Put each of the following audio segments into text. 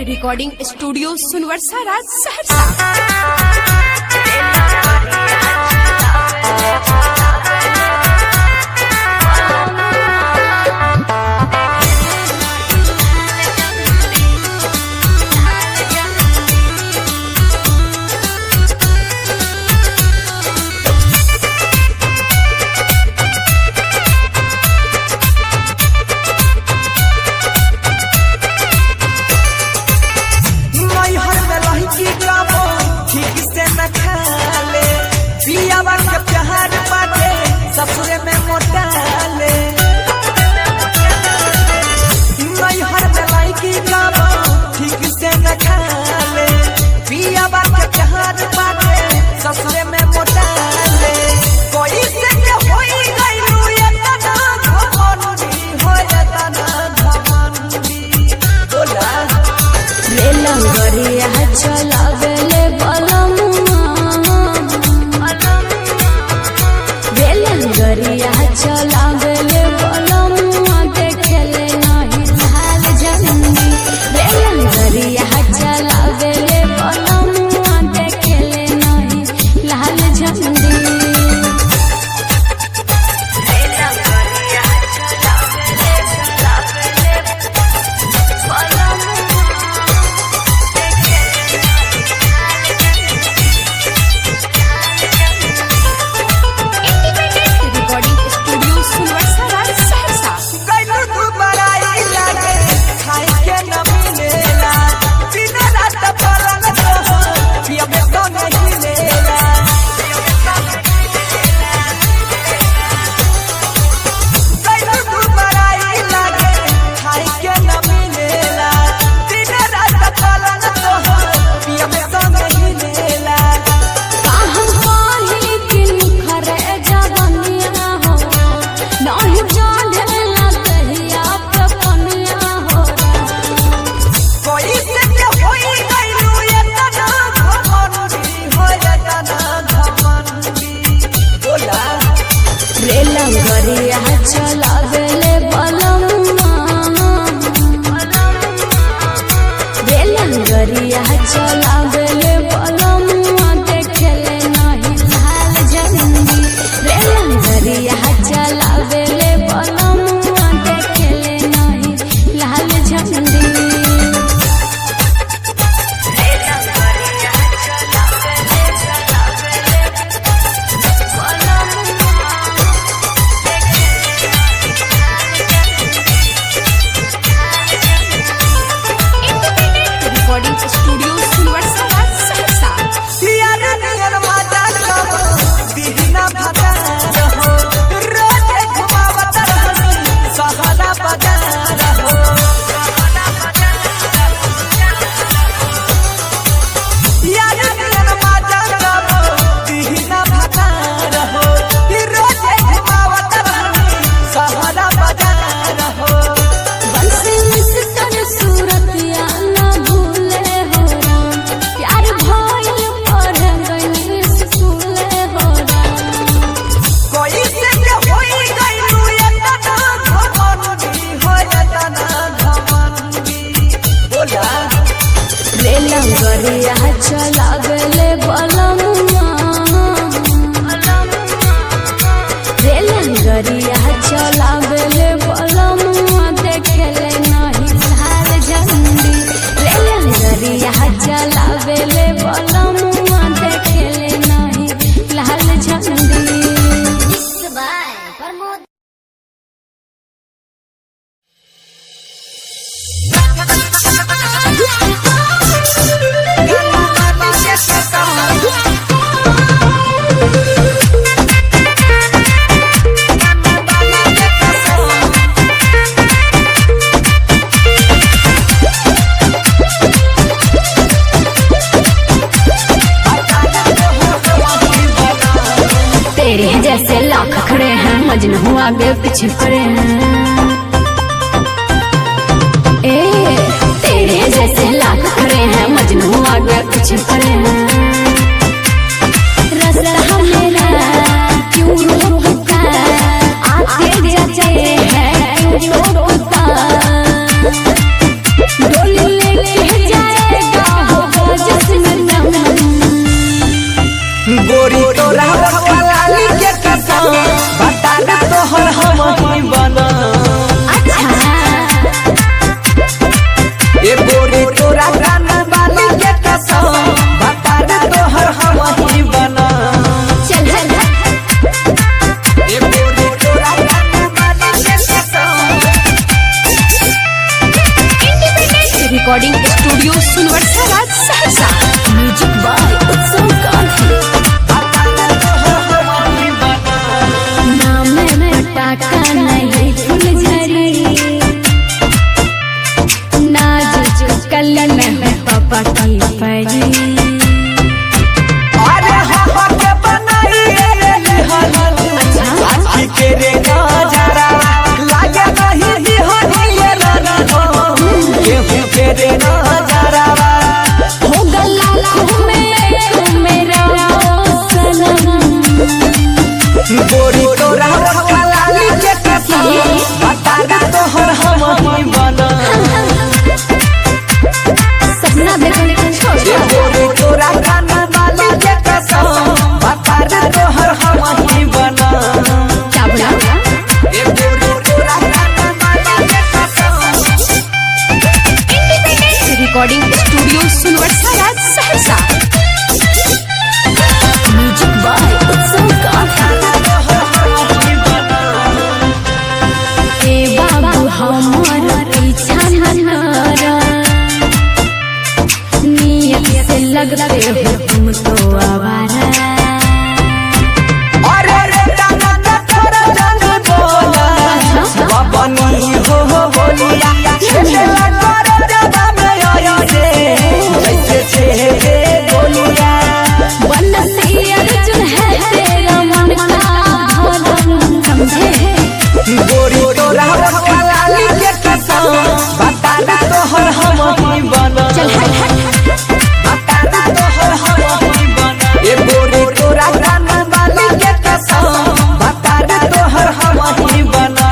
Recording studio Sunwarsa Raj Saharsa. ससुरे में मोटा ले नैहर में लड़की गाबो ठीक से न खा ले पिया बात के प्यार बाटे ससुरे में मोटा ले कोई से के होई गइलू एतना घमंडी हो एतना घमंडी बोला रे लंगरिया चलावेले गरिया चलावेले बलमुआ देखेले नहीं लाल झंडी बेलन गरिया चलावेले बलमुआ देखेले नहीं लाल झंडी गरिया चलावेले बलमुआ बेलन गरिया चलावेले बलमुआ देखेले नहीं लाल झंडी बेलन गरिया चलावेले बलमुआ देखेले नहीं लाल झंडी स्टूडियो सुनवर्सा राज सहरसा। सियारा नियर माता कहो दीना भता रहो रोज घुमावत रहो सहारा बाजार रहो सियारा नियर माता कहो दीना भता रहो रोज घुमावत रहो सहारा बाजार रहो बंसी मिस्टर सूरतिया गरिया चलावेले बलमुआ रेलन गरिया चलावेले बलमुआ देखेले नहीं लाल झंडी रेलन गरिया चलावेले बलमुआ देखेले नहीं लाल झंडी। तेरे जैसे लाख खड़े हैं मजनू आगे पीछे पड़े हैं तेरे जैसे लाख खड़े हैं मजनू आगे पीछे पड़े हैं रास्ता मेरा क्यों रोकता आते जाते हैं क्यों रोकता डोली लेके जा recording studio Sunwarsa Raj Saharsa. Music by Utsav Gandhi. नाम में पटाखा नहीं फुलझड़ी, नाजुक कलन में पापा की परी। अरे हवा के बनाई रे आखी के रे नजारा लागे नहीं हनिए रनो केहू के रे नजारा हो गला मेरा सनम। गोरी तोरा लाली के कसम बता दा तोहर हम ही बना सपना देखने को छोड़ ये गोरी तोरा काना वाली के कसम बता दा तोहर हम ही बना क्या बोला? ये गोरी तोरा काना वाली के कसम। Recording studio Sunwarsa Raj Saharsa. Music by Utsav Gandhi. ए बाबू हमारा पीछा न करा, नियत से लगते हो तुम तो आवारा। अरे रे डाना का तोरा जान बोला बाबनी हो बोलिया छेला कर जबा में आया रे जैसे छे बोलिया बनती अर्जुन है तेरा मन का धर्म, समझे? गोरी तोरा लाली के कसम बता दा तोहर हम ही बना चल हट। बता दा तोहर हम ही बना ये गोरी तोरा काना वाली के कसम बता दा तोहर हम ही बना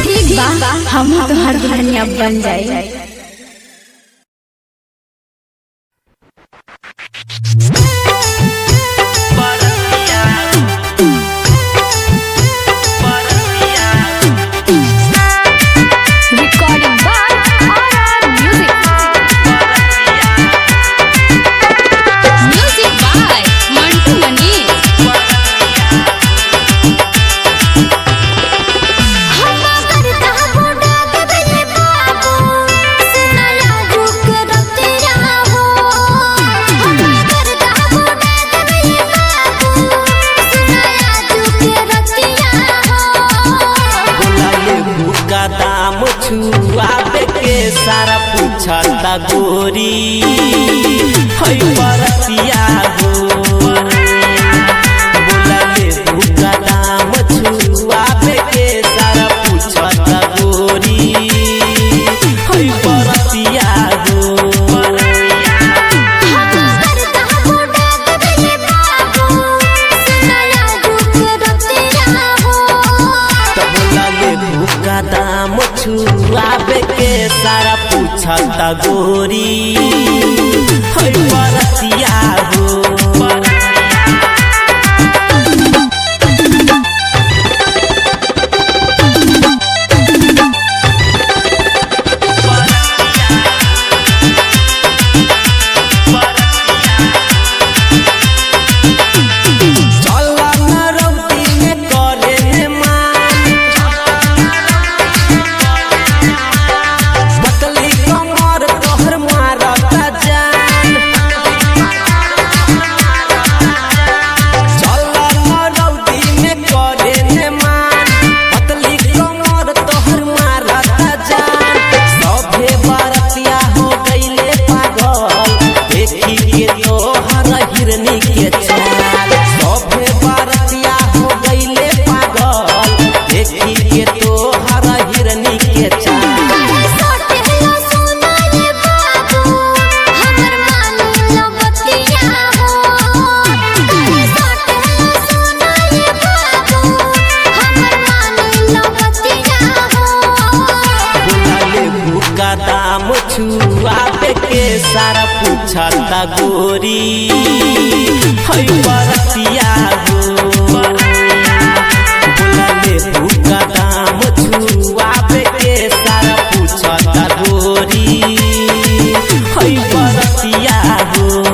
ठीक बा, हम तुम्हार दुल्हनिया बन जाए। Recording by R music. Music by Mantu Manish. दाम छुआबे के सारा पूछता गोरी हई बरतिया हो बोला ले भूखा दाम छुआबे के सारा पूछता गोरी हई बरतिया हो दाम छुआबे के सारा पूछता गोरी हई बरतिया हो दाम छुआबे के सारा पूछता गोरी हई बरतिया हो बोला ले भूखा दाम छुआबे के सारा पूछता गोरी हई बरतिया हो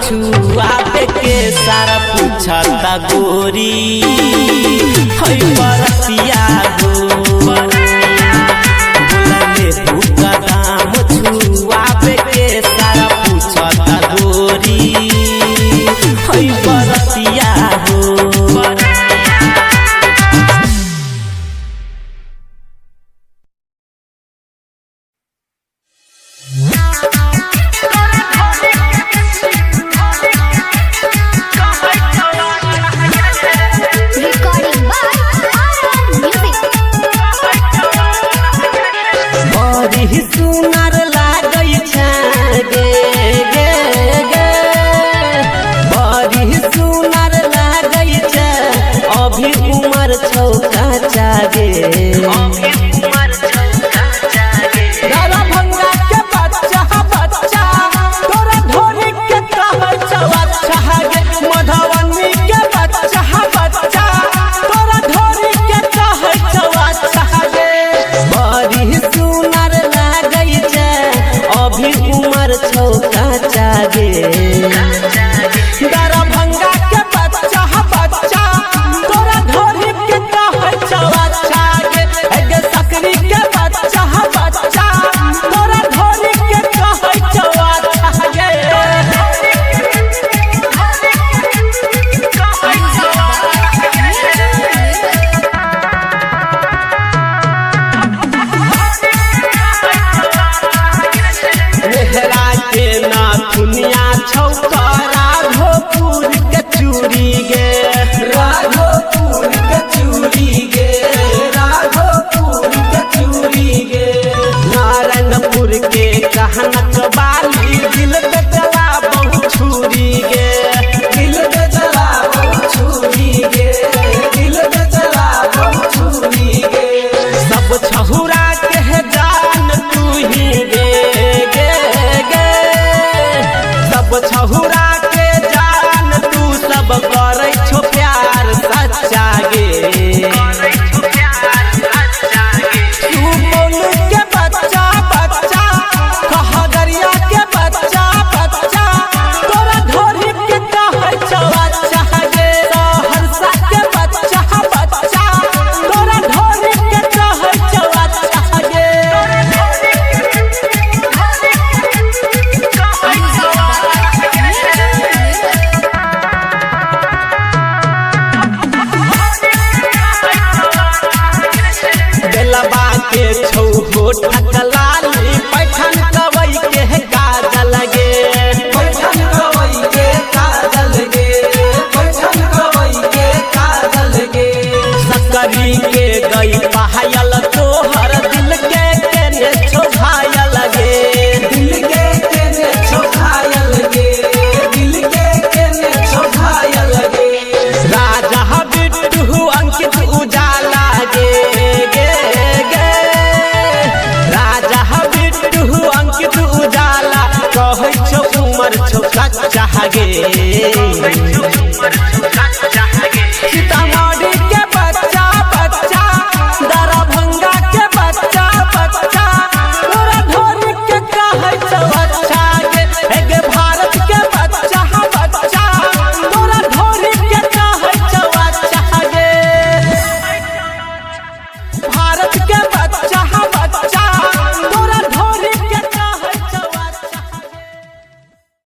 छुआबे के सारा पूछता गोरी है बरतिया हो बोलले भूखा दाम छुआबे के सारा पूछता गोरी है बरतिया हो Recording by RR Music. बड़ी सुनर लागै छै गे गे गे बड़ी सुनर लागै छै अभी उमर छौ कच्चा गे दरभंगा के बच्चा बच्चा तोरा ढोरी के कहै छौ अच्छा गे मधुबनी के बच्चा बच्चा तोरा ढोरी के कहै छौ अच्छा गे बड़ी सुनर लागै छै अभी उमर छौ कच्चा गे दरभंगा के बच्चा बच्चा तोरा ढोरी के कहै छौ अच्छा गे गे सकरी के बच्चा बच्चा तोरा ढोरी के कहै छौ अच्छा गे मेहरा के नाथुनिया छौ राघोपुर के चूड़ी गे राघोपुर के चूड़ी गे राघोपुर के चूड़ी गे नारायणपुर के कहनक बाली दिल पे चला बहु छुरी गे दिल पे चला बहु छुरी गे दिल पे चला बहु छुरी गे सब छहुरा के जान तू ही गे गे गे सब छहुरा के जान तू सब करै छो प्यार सच्चा गे सुपौल के बच्चा बच्चा कहगरिया के बच्चा बच्चा तोरा ढोरी के कहै छौ अच्छा गे सहरसा के बच्चा बच्चा तोरा ढोरी के कहै छौ अच्छा गे बेलबा के छौ होठ कलाली पैठन कवई के काजल गे बैठन गवई के काजल गे बैठन गवई के काजल गे सकरी के गई पायल तोहर दिल के केने छौ घायल गे दिल के केने छौ घायल गे दिल के केने छौ घायल गे राजा बिट्टू अंकित उजाला गे गे गे राजा बिट्टू अंकित उजाला कहै छौ उमर छौ कच्चा गे